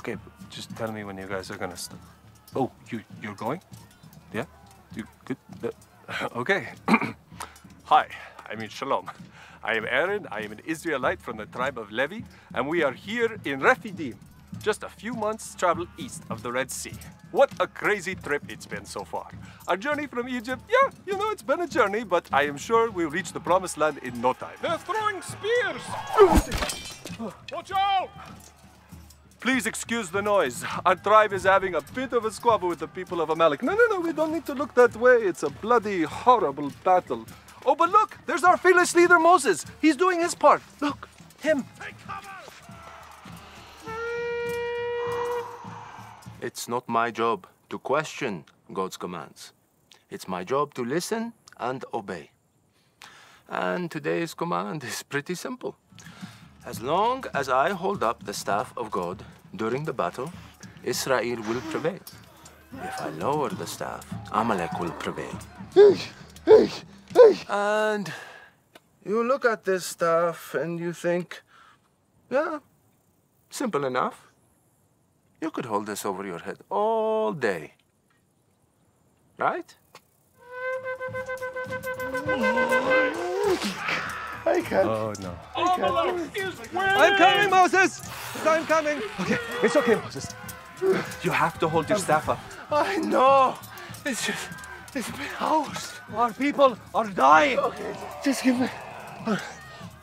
Okay, just tell me when you guys are gonna stop. Oh, you're going? Yeah? You good? Okay. Hi, I mean Shalom. I am Aaron, I am an Israelite from the tribe of Levi, and we are here in Rephidim, just a few months' travel east of the Red Sea. What a crazy trip it's been so far. Our journey from Egypt, yeah, you know, it's been a journey, but I am sure we'll reach the promised land in no time. They're throwing spears! Watch out! Please excuse the noise. Our tribe is having a bit of a squabble with the people of Amalek. No, we don't need to look that way. It's a bloody, horrible battle. Oh, but look, there's our fearless leader, Moses. He's doing his part. Look, him. Take cover! It's not my job to question God's commands. It's my job to listen and obey. And today's command is pretty simple. As long as I hold up the staff of God during the battle, Israel will prevail. If I lower the staff, Amalek will prevail. And you look at this staff and you think, yeah, simple enough. You could hold this over your head all day. Right? I can't. Oh, no. Amalek is winning! I'm coming, Moses! I'm coming! Okay, it's okay, Moses. You have to hold your staff up. I know. It's been hours. Our people are dying. Okay, just give me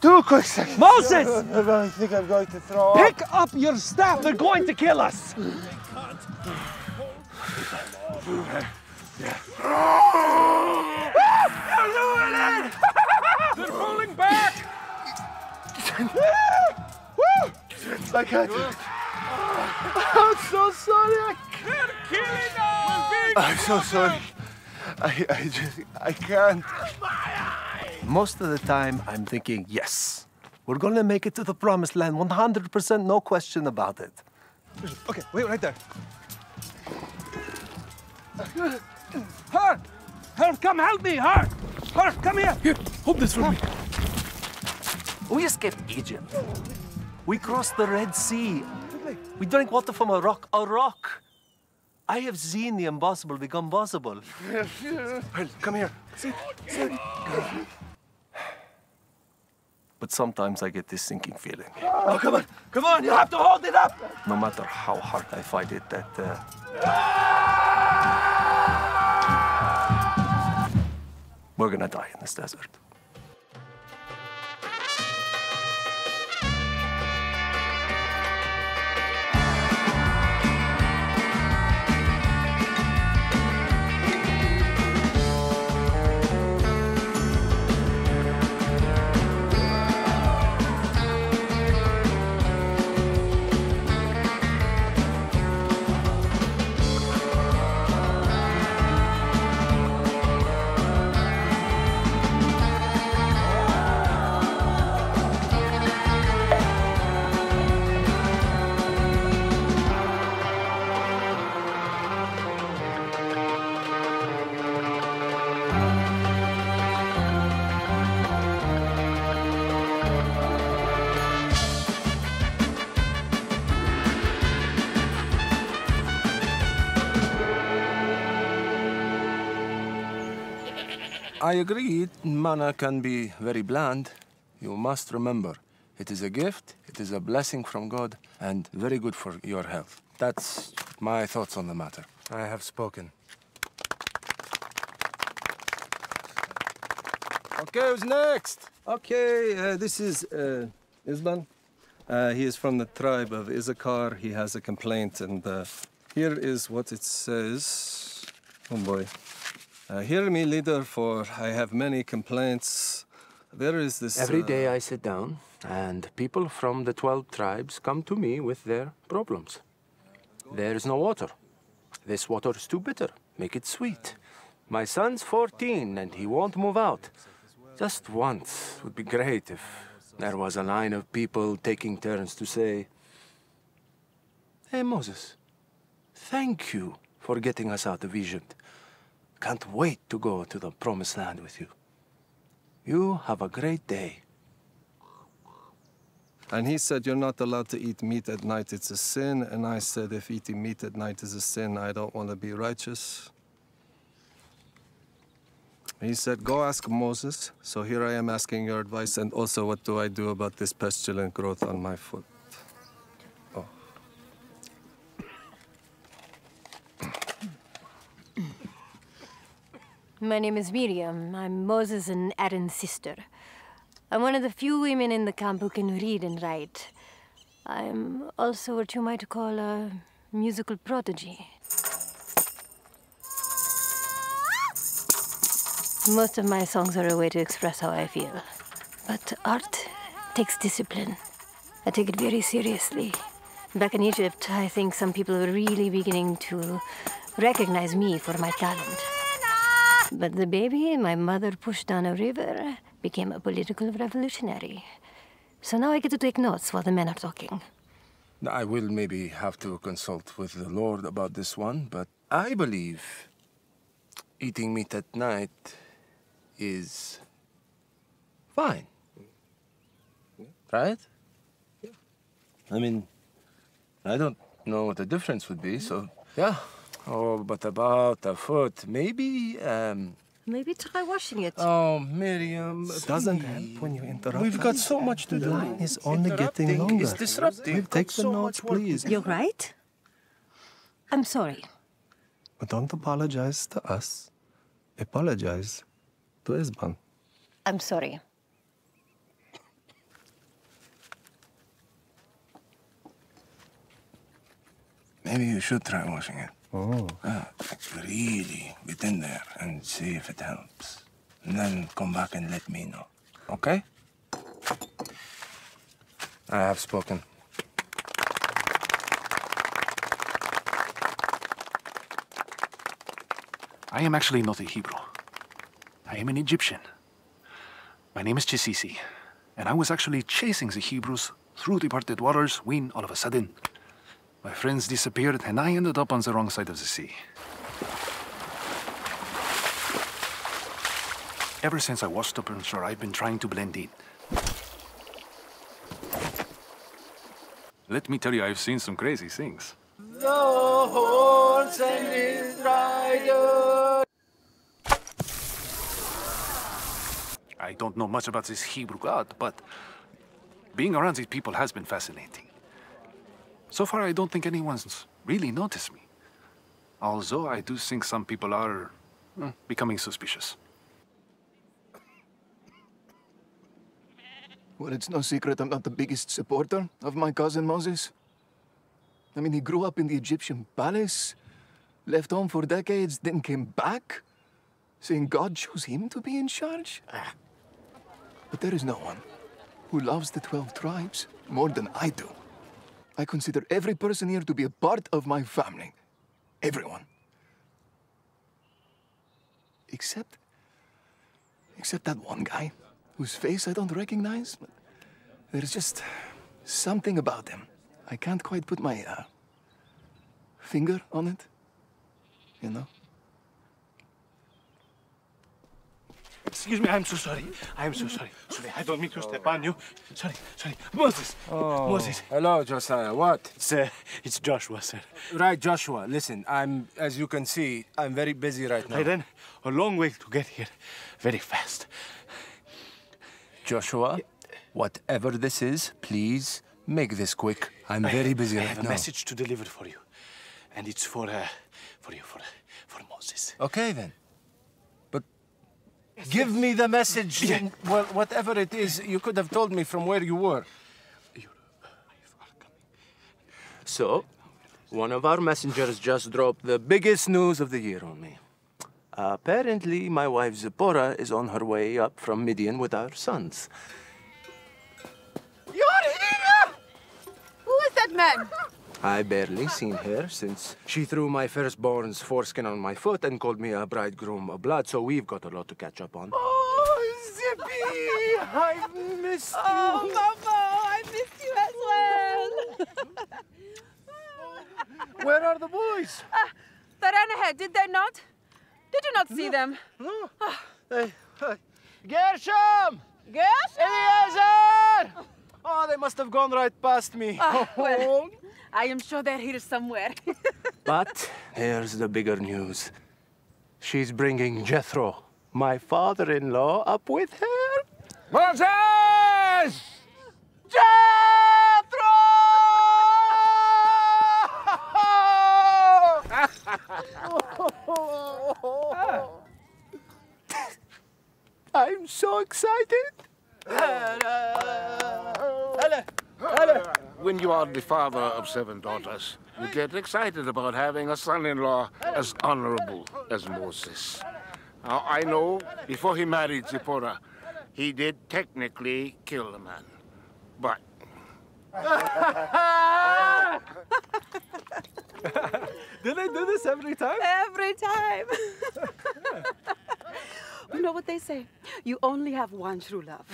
2 quick seconds. Moses! I think I'm going to throw up. Pick up your staff. They're going to kill us. They're falling back! I can't do it. I'm so sorry. They're killing us! I'm so sorry. I can't. Most of the time, I'm thinking, yes, we're going to make it to the promised land, 100%, no question about it. Okay, wait right there. Her, come help me, her, come here. Here, hold this for me. We escaped Egypt. We crossed the Red Sea. We drank water from a rock. I have seen the impossible become possible. Pearl, come here. Sit. But sometimes I get this sinking feeling. Oh, come on, you have to hold it up. No matter how hard I fight it, we're gonna die in this desert. I agree, manna can be very bland. You must remember, it is a gift, it is a blessing from God, and very good for your health. That's my thoughts on the matter. I have spoken. Okay, who's next? Okay, this is Isban. He is from the tribe of Issachar. He has a complaint, and here is what it says. Oh boy. Hear me, leader, for I have many complaints. There is this... Every day I sit down, and people from the 12 tribes come to me with their problems. There is no water. This water is too bitter. Make it sweet. My son's 14, and he won't move out. Just once would be great if there was a line of people taking turns to say, "Hey, Moses, thank you for getting us out of Egypt. Can't wait to go to the promised land with you. You have a great day." And he said, you're not allowed to eat meat at night, it's a sin. And I said, if eating meat at night is a sin, I don't want to be righteous. He said, go ask Moses. So here I am asking your advice. And also, what do I do about this pestilent growth on my foot? Oh. My name is Miriam. I'm Moses and Aaron's sister. I'm one of the few women in the camp who can read and write. I'm also what you might call a musical prodigy. Most of my songs are a way to express how I feel. But art takes discipline. I take it very seriously. Back in Egypt, I think some people were really beginning to recognize me for my talent. But the baby my mother pushed down a river became a political revolutionary. So now I get to take notes while the men are talking. I will maybe have to consult with the Lord about this one, but I believe eating meat at night is fine. Right? I mean, I don't know what the difference would be, so yeah. Oh, but about the foot, maybe, Maybe try washing it. Oh, Miriam, Doesn't please. help when you interrupt. We've got so much to do. The line is only getting longer. It's disrupting. Take the notes, please. You're right. I'm sorry. But don't apologize to us. Apologize to Isban. I'm sorry. Maybe you should try washing it. Oh. Really get in there and see if it helps. And then come back and let me know. Okay? I have spoken. I am actually not a Hebrew. I am an Egyptian. My name is Chisisi, and I was actually chasing the Hebrews through the parted waters when, all of a sudden, my friends disappeared and I ended up on the wrong side of the sea. Ever since I washed up on shore, I've been trying to blend in. Let me tell you, I've seen some crazy things. The horse and his rider. I don't know much about this Hebrew god, but being around these people has been fascinating. So far, I don't think anyone's really noticed me. Although I do think some people are becoming suspicious. Well, it's no secret I'm not the biggest supporter of my cousin Moses. I mean, he grew up in the Egyptian palace, left home for decades, then came back, saying God chose him to be in charge. But there is no one who loves the 12 tribes more than I do. I consider every person here to be a part of my family. Everyone. Except that one guy, whose face I don't recognize. But there's just something about him. I can't quite put my finger on it, you know? Excuse me, I'm so sorry. I'm so sorry. Sorry, I don't mean to step on you. Sorry. Moses! Moses! Hello, Josiah. What? It's Joshua, sir. Right, Joshua. Listen, as you can see, I'm very busy right now. I ran a long way to get here. Very fast. Joshua, whatever this is, please make this quick. I'm very busy right now. I have a message to deliver for you. And it's for Moses. Okay, then. But give me the message. Yeah. And, well, whatever it is, you could have told me from where you were. So, one of our messengers just dropped the biggest news of the year on me. Apparently, my wife Zipporah is on her way up from Midian with our sons. You're here! Who is that man? I barely seen her since she threw my firstborn's foreskin on my foot and called me a bridegroom of blood, so we've got a lot to catch up on. Oh, Zippy! I've missed you. Oh, Mama, I missed you as well. Where are the boys? They ran ahead, did they not? Did you not see them? No. Gershom! Yes? Eliezer! Oh, they must have gone right past me. Well, I am sure they're here somewhere. But here's the bigger news. She's bringing Jethro, my father-in-law, up with her. Moses! Jethro! I'm so excited. When you are the father of 7 daughters, you get excited about having a son-in-law as honorable as Moses. Now, I know before he married Zipporah, he did technically kill a man. But Do they do this every time? Every time. You know what they say? You only have one true love.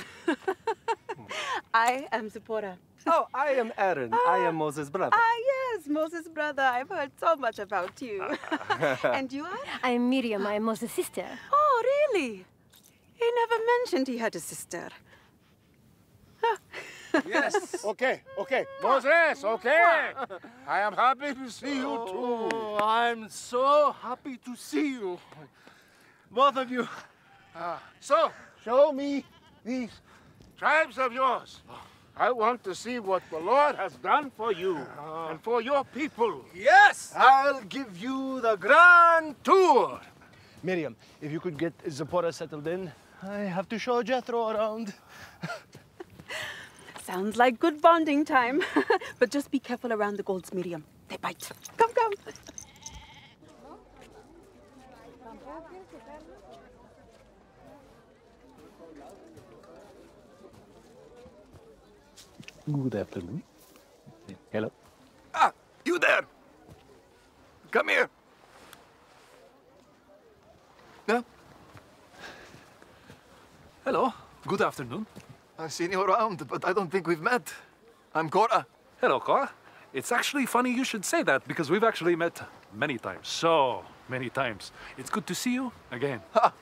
I am Zipporah. Oh, I am Aaron. I am Moses' brother. Yes, Moses' brother. I've heard so much about you. And you are? I'm Miriam. I'm Moses' sister. Oh, really? He never mentioned he had a sister. yes, okay. Moses, okay. I am happy to see you too. Oh, I'm so happy to see you. Both of you. So, show me these tribes of yours. I want to see what the Lord has done for you and for your people. Yes, I'll give you the grand tour. Miriam, if you could get Zipporah settled in, I have to show Jethro around. Sounds like good bonding time. But just be careful around the golds, Miriam. They bite. Come, come. Good afternoon. Hello. Ah, you there! Come here. Yeah, Hello. Good afternoon. I've seen you around, but I don't think we've met. I'm Korah. Hello, Korah. It's actually funny you should say that because we've actually met many times. So many times. It's good to see you again. Ha!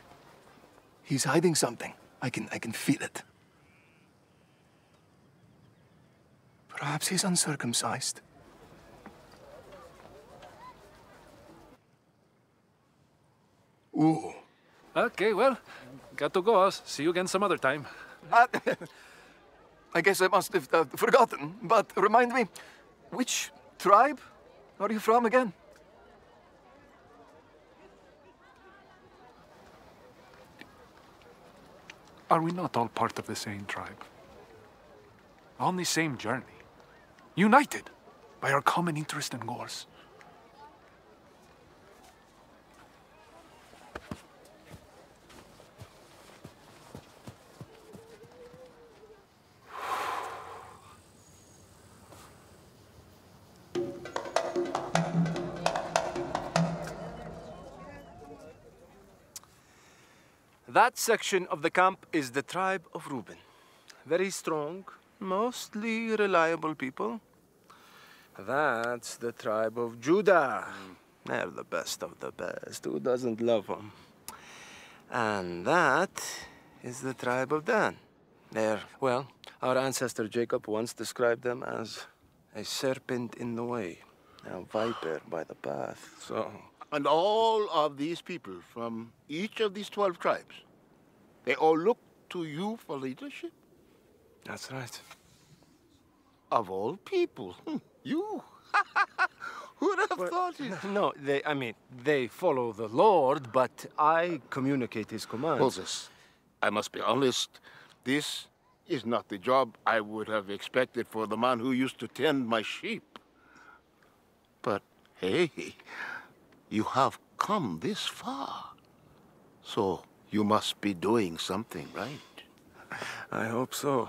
He's hiding something. I can feel it. Perhaps he's uncircumcised. Ooh. Okay, well, got to go. I'll see you again some other time. I guess I must have forgotten, but remind me, which tribe are you from again? Are we not all part of the same tribe? On the same journey? United by our common interest and goals? That section of the camp is the tribe of Reuben. Very strong, mostly reliable people. That's the tribe of Judah. They're the best of the best. Who doesn't love them? And that is the tribe of Dan. Well, our ancestor Jacob once described them as a serpent in the way, a viper by the path. So, And all of these people from each of these 12 tribes, they all look to you for leadership? that's right. Of all people, you. Who'd have thought it? No, they follow the Lord, but I communicate his commands. Moses, I must be honest. This is not the job I would have expected for the man who used to tend my sheep. But hey, you have come this far. So you must be doing something right. I hope so.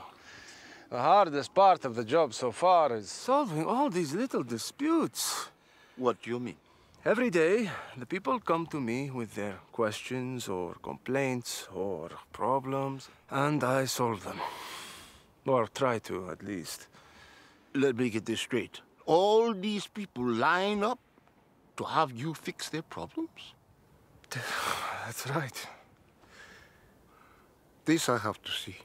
The hardest part of the job so far is solving all these little disputes. What do you mean? Every day, the people come to me with their questions or complaints or problems, and I solve them. Or try to, at least. Let me get this straight. All these people line up to have you fix their problems? That's right. This I have to see.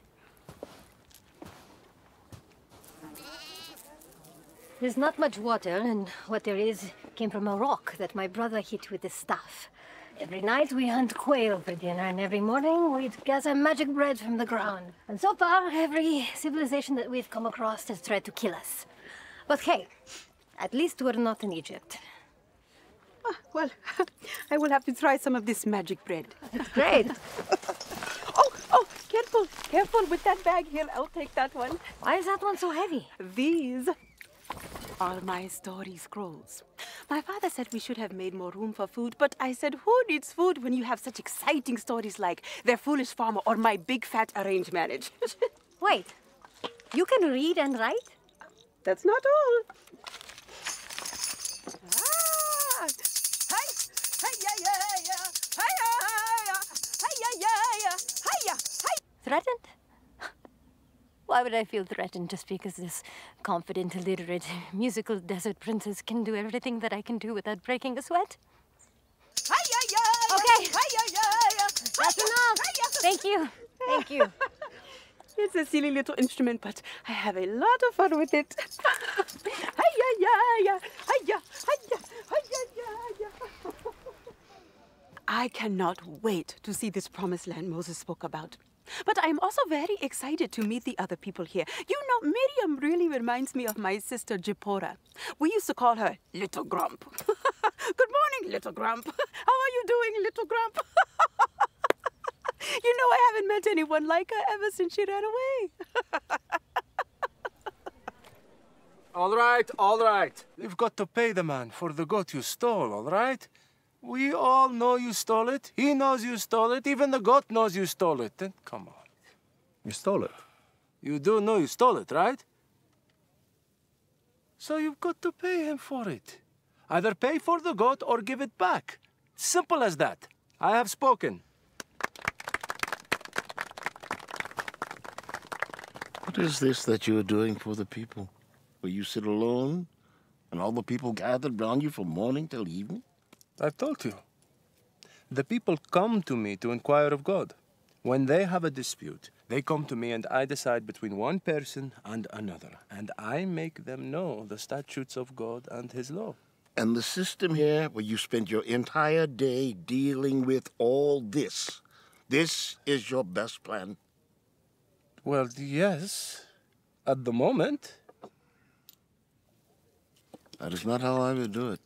There's not much water, and what there is came from a rock that my brother hit with his staff. Every night we hunt quail for dinner, and every morning we'd gather magic bread from the ground. And so far, every civilization that we've come across has tried to kill us. But hey, at least we're not in Egypt. Ah, well, I will have to try some of this magic bread. It's great. Oh, careful, careful with that bag here. I'll take that one. Why is that one so heavy? These are my story scrolls. My father said we should have made more room for food, but I said, who needs food when you have such exciting stories like Their Foolish Farmer or My Big Fat Arranged Marriage? Wait, you can read and write? That's not all. Threatened? Why would I feel threatened just because this confident, illiterate, musical desert princess can do everything that I can do without breaking a sweat? Okay, that's enough. Thank you. Thank you. It's a silly little instrument, but I have a lot of fun with it. I cannot wait to see this promised land Moses spoke about. But I'm also very excited to meet the other people here. You know, Miriam really reminds me of my sister Zipporah. We used to call her Little Grump. Good morning, Little Grump. How are you doing, Little Grump? You know, I haven't met anyone like her ever since she ran away. All right, all right. You've got to pay the man for the goat you stole, all right? We all know you stole it. He knows you stole it. Even the goat knows you stole it. Then come on. You stole it. You do know you stole it, right? So you've got to pay him for it. Either pay for the goat or give it back. Simple as that. I have spoken. What is this that you are doing for the people? Where you sit alone and all the people gathered round you from morning till evening? I've told you. The people come to me to inquire of God. When they have a dispute, they come to me and I decide between one person and another. And I make them know the statutes of God and His law. And the system here where you spend your entire day dealing with all this is your best plan? Well, yes. At the moment. That is not how I would do it.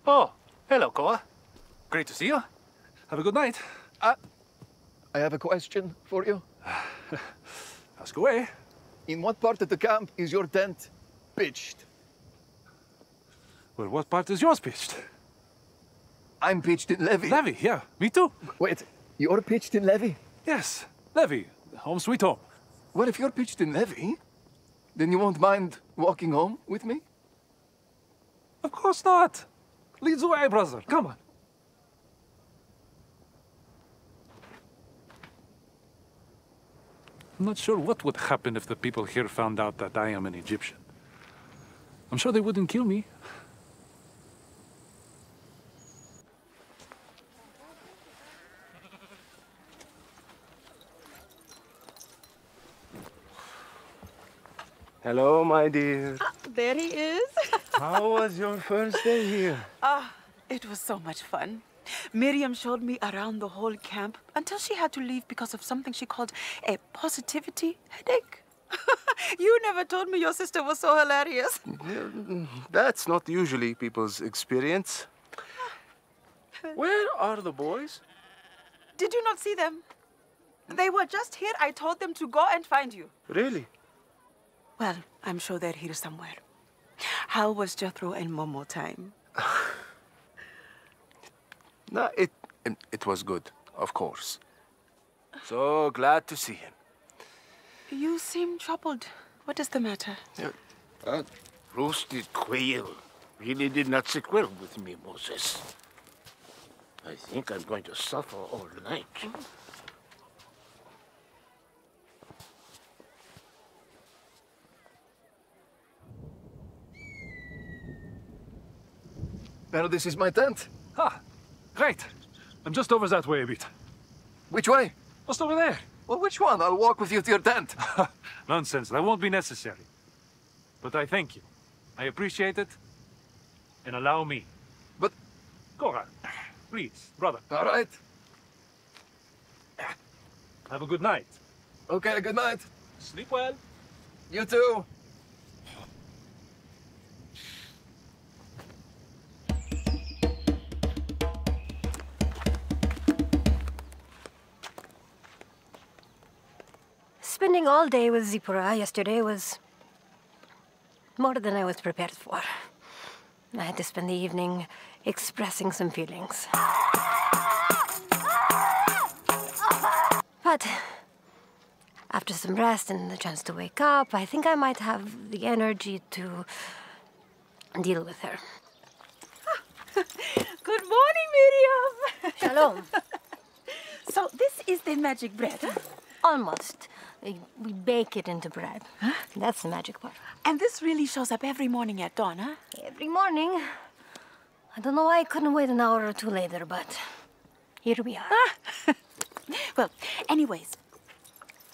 Oh, hello, Korah. Great to see you. Have a good night. I have a question for you. Ask away. In what part of the camp is your tent pitched? Well, what part is yours pitched? I'm pitched in Levy. Levy, yeah. Me too. Wait, you're pitched in Levy? Yes, Levy. Home sweet home. Well, if you're pitched in Levy, then you won't mind walking home with me? Of course not. Lead the way, brother. Come on. I'm not sure what would happen if the people here found out that I am an Egyptian. I'm sure they wouldn't kill me. Hello, my dear. There he is. How was your first day here? It was so much fun. Miriam showed me around the whole camp until she had to leave because of something she called a positivity headache. You never told me your sister was so hilarious. That's not usually people's experience. Where are the boys? Did you not see them? They were just here. I told them to go and find you. Really? Well, I'm sure they're here somewhere. How was Jethro and Momo time? No, it was good, of course. So glad to see him. You seem troubled. What is the matter? That roasted quail really did not sit well with me, Moses. I think I'm going to suffer all night. Well, this is my tent. Ah, great. I'm just over that way a bit. Which way? Just over there. Well, which one? I'll walk with you to your tent. Nonsense, that won't be necessary. But I thank you. I appreciate it. And allow me. But... Korah, please, brother. All right. Have a good night. Okay, good night. Sleep well. You too. Spending all day with Zipporah yesterday was more than I was prepared for. I had to spend the evening expressing some feelings. But after some rest and the chance to wake up, I think I might have the energy to deal with her. Good morning, Miriam. Shalom. So this is the magic bread, huh? Almost. We bake it into bread. Huh? That's the magic part. And this really shows up every morning at dawn, huh? Every morning. I don't know why I couldn't wait an hour or two later, but here we are. Well, anyways,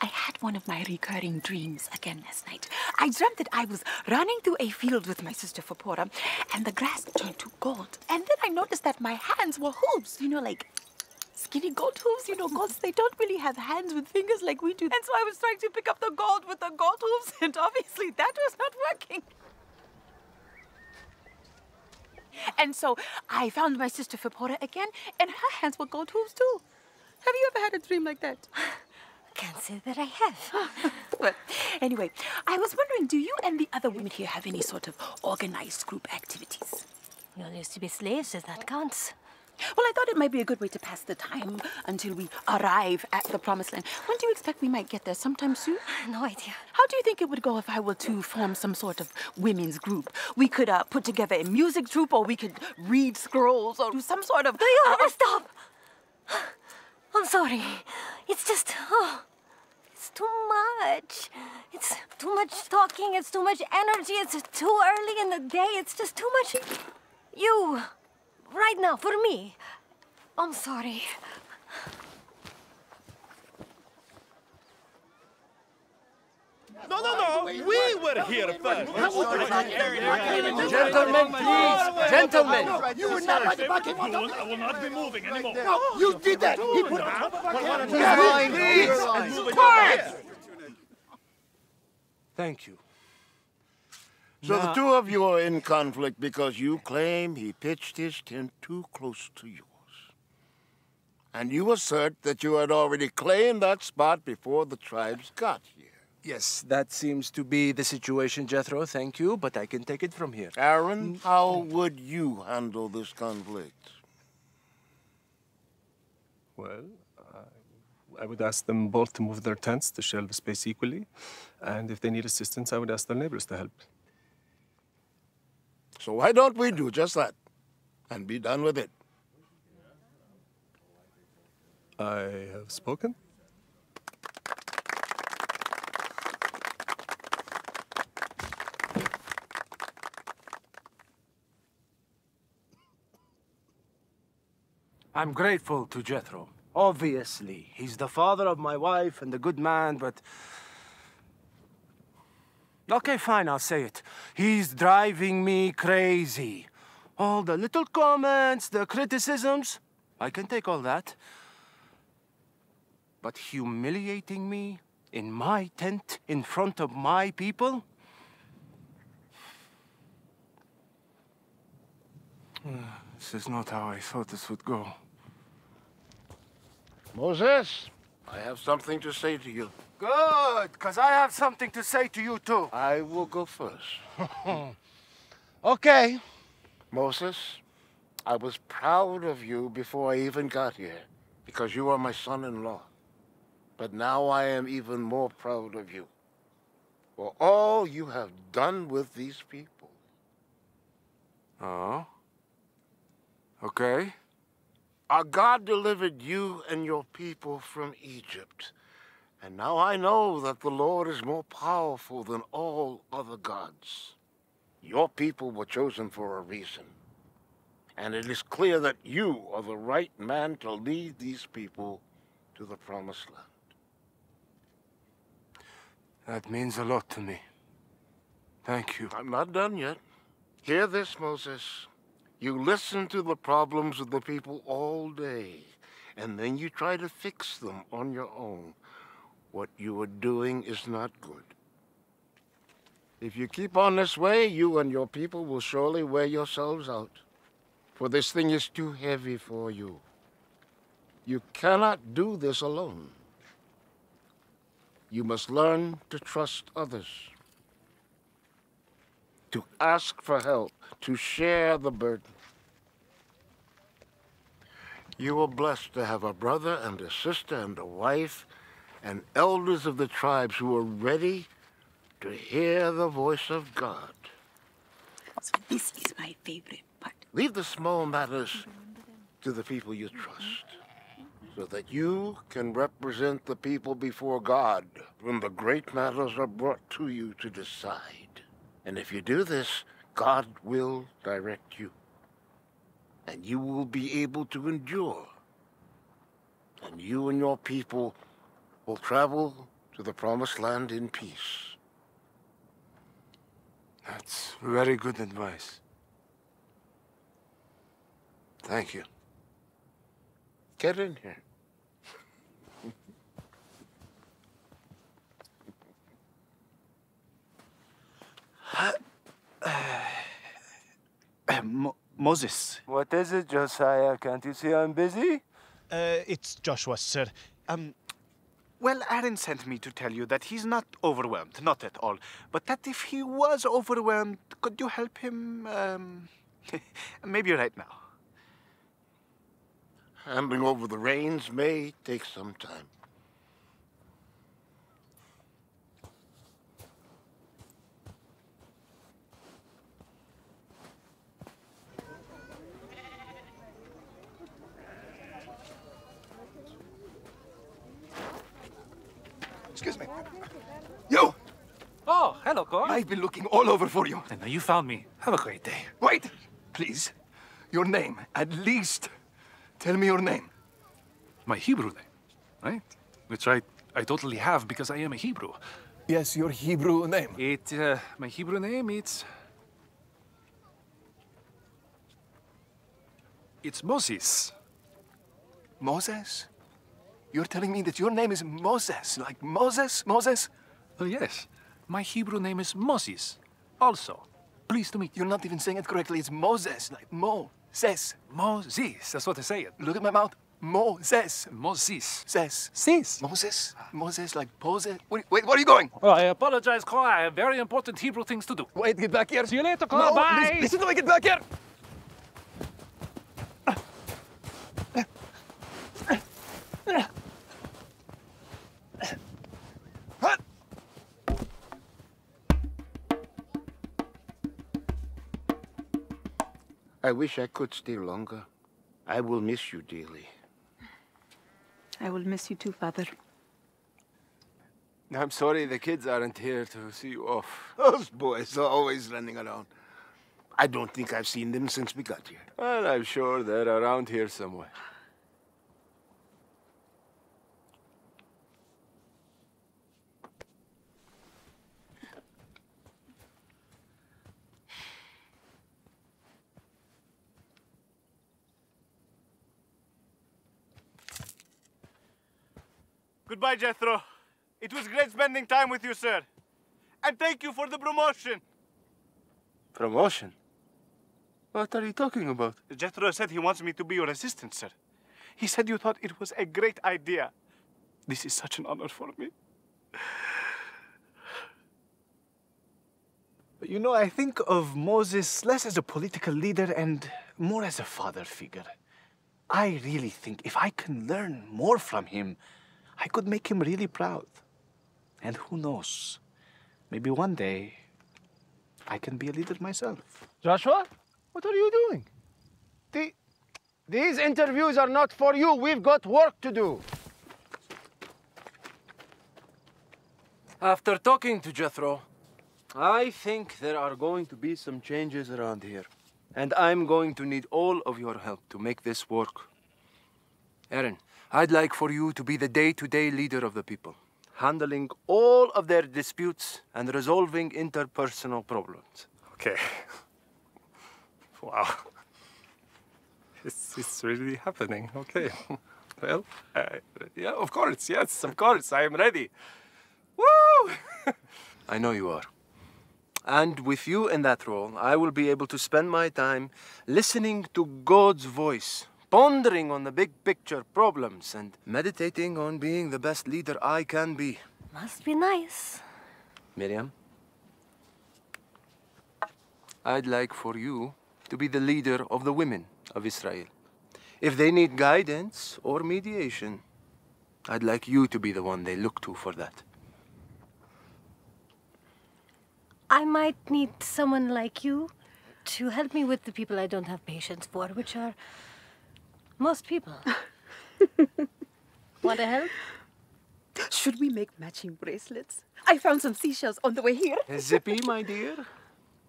I had one of my recurring dreams again last night. I dreamt that I was running through a field with my sister Zipporah, and the grass turned to gold. And then I noticed that my hands were hooves, you know, like skinny gold hooves, you know, goats, they don't really have hands with fingers like we do. And so I was trying to pick up the gold with the gold hooves, and obviously that was not working. And so I found my sister Zipporah again, and her hands were gold hooves too. Have you ever had a dream like that? I can't say that I have. Well, anyway, I was wondering, do you and the other women here have any sort of organized group activities? You all used to be slaves, if that counts. Well, I thought it might be a good way to pass the time until we arrive at the Promised Land. When do you expect we might get there? Sometime soon? No idea. How do you think it would go if I were to form some sort of women's group? We could put together a music troupe, or we could read scrolls, or do some sort of... Do you ever stop? I'm sorry. It's just... it's too much. It's too much talking. It's too much energy. It's too early in the day. It's just too much... You... Right now, for me. I'm sorry. No. We were here first. Gentlemen, please. Gentlemen. You were not right back in. I will not be moving anymore. No, you did that. He put it. Quiet. Thank you. So the two of you are in conflict because you claim he pitched his tent too close to yours. And you assert that you had already claimed that spot before the tribes got here. Yes, that seems to be the situation, Jethro. Thank you, but I can take it from here. Aaron, how would you handle this conflict? Well, I would ask them both to move their tents to share the space equally. And if they need assistance, I would ask their neighbors to help. So why don't we do just that and be done with it? I have spoken. I'm grateful to Jethro. Obviously, he's the father of my wife and a good man, but... Okay, fine, I'll say it. He's driving me crazy. All the little comments, the criticisms, I can take all that. But humiliating me in my tent in front of my people? This is not how I thought this would go. Moses, I have something to say to you. Good, because I have something to say to you, too. I will go first. Okay. Moses, I was proud of you before I even got here, because you are my son-in-law. But now I am even more proud of you for all you have done with these people. Oh? Okay. Our God delivered you and your people from Egypt. And now I know that the Lord is more powerful than all other gods. Your people were chosen for a reason. And it is clear that you are the right man to lead these people to the Promised Land. That means a lot to me. Thank you. I'm not done yet. Hear this, Moses. You listen to the problems of the people all day, and then you try to fix them on your own. What you are doing is not good. If you keep on this way, you and your people will surely wear yourselves out. For this thing is too heavy for you. You cannot do this alone. You must learn to trust others, to ask for help, to share the burden. You are blessed to have a brother and a sister and a wife and elders of the tribes who are ready to hear the voice of God. So this is my favorite part. Leave the small matters to the people you trust, so that you can represent the people before God when the great matters are brought to you to decide. And if you do this, God will direct you, and you will be able to endure. And you and your people will travel to the Promised Land in peace. That's very good advice. Thank you. Get in here. Moses. What is it, Josiah? Can't you see I'm busy? It's Joshua, sir. Well, Aaron sent me to tell you that he's not overwhelmed, not at all. But that if he was overwhelmed, could you help him, maybe right now? Handing over the reins may take some time. Excuse me. You! Oh, hello, Korah. I've been looking all over for you. And now you found me. Have a great day. Wait! Please. Your name. At least tell me your name. My Hebrew name, right? Which I totally have because I am a Hebrew. Yes, your Hebrew name. My Hebrew name, it's Moses. Moses? You're telling me that your name is Moses, like Moses? Moses? Oh, yes. My Hebrew name is Moses. Also, pleased to meet you. You're not even saying it correctly. It's Moses, like Moses. Moses, that's what they say it. Look at my mouth. Moses. Moses. Ses. Sis. Moses? Moses, like pose. Wait, where are you going? Oh, I apologize, Korah. I have very important Hebrew things to do. Wait, get back here. See you later, Korah. No, Bye. Listen to me, get back here. I wish I could stay longer. I will miss you dearly. I will miss you too, Father. I'm sorry the kids aren't here to see you off. Those boys are always running around. I don't think I've seen them since we got here. Well, I'm sure they're around here somewhere. Goodbye, Jethro. It was great spending time with you, sir. And thank you for the promotion. Promotion? What are you talking about? Jethro said he wants me to be your assistant, sir. He said you thought it was a great idea. This is such an honor for me. You know, I think of Moses less as a political leader and more as a father figure. I really think if I can learn more from him, I could make him really proud. And who knows, maybe one day I can be a leader myself. Joshua, what are you doing? These interviews are not for you. We've got work to do. After talking to Jethro, I think there are going to be some changes around here. And I'm going to need all of your help to make this work. Aaron, I'd like for you to be the day-to-day leader of the people, handling all of their disputes and resolving interpersonal problems. Okay. Wow. It's really happening. Okay. Well, yeah, of course. Yes, of course. I am ready. Woo! I know you are. And with you in that role, I will be able to spend my time listening to God's voice, pondering on the big picture problems, and meditating on being the best leader I can be. Must be nice. Miriam, I'd like for you to be the leader of the women of Israel. If they need guidance or mediation, I'd like you to be the one they look to for that. I might need someone like you to help me with the people I don't have patience for, which are most people. Want to help? Should we make matching bracelets? I found some seashells on the way here. Zippy, my dear,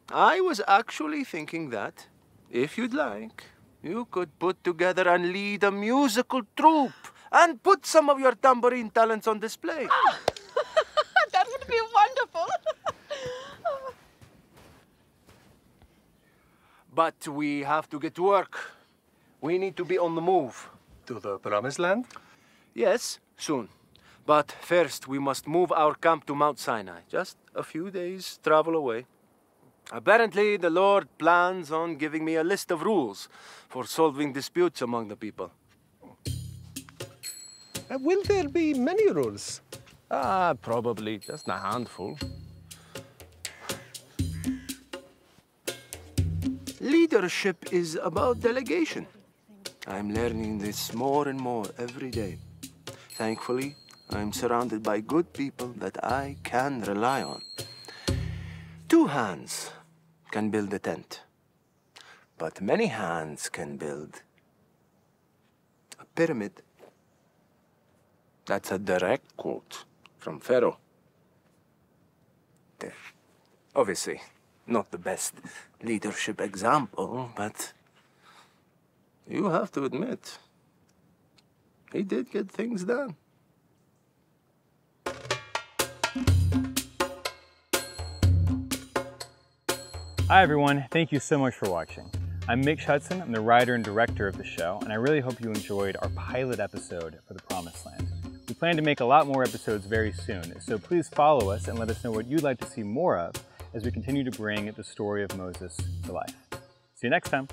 I was actually thinking that, if you'd like, you could put together and lead a musical troupe and put some of your tambourine talents on display. That would be wonderful. But we have to get to work. We need to be on the move. To the Promised Land? Yes, soon. But first, we must move our camp to Mount Sinai. Just a few days' travel away. Apparently, the Lord plans on giving me a list of rules for solving disputes among the people. Will there be many rules? Probably just a handful. Leadership is about delegation. I'm learning this more and more every day. Thankfully, I'm surrounded by good people that I can rely on. 2 hands can build a tent, but many hands can build a pyramid. That's a direct quote from Pharaoh. Obviously, not the best leadership example, but you have to admit, he did get things done. Hi everyone, thank you so much for watching. I'm Mitch Hudson, I'm the writer and director of the show, and I really hope you enjoyed our pilot episode for The Promised Land. We plan to make a lot more episodes very soon, so please follow us and let us know what you'd like to see more of as we continue to bring the story of Moses to life. See you next time.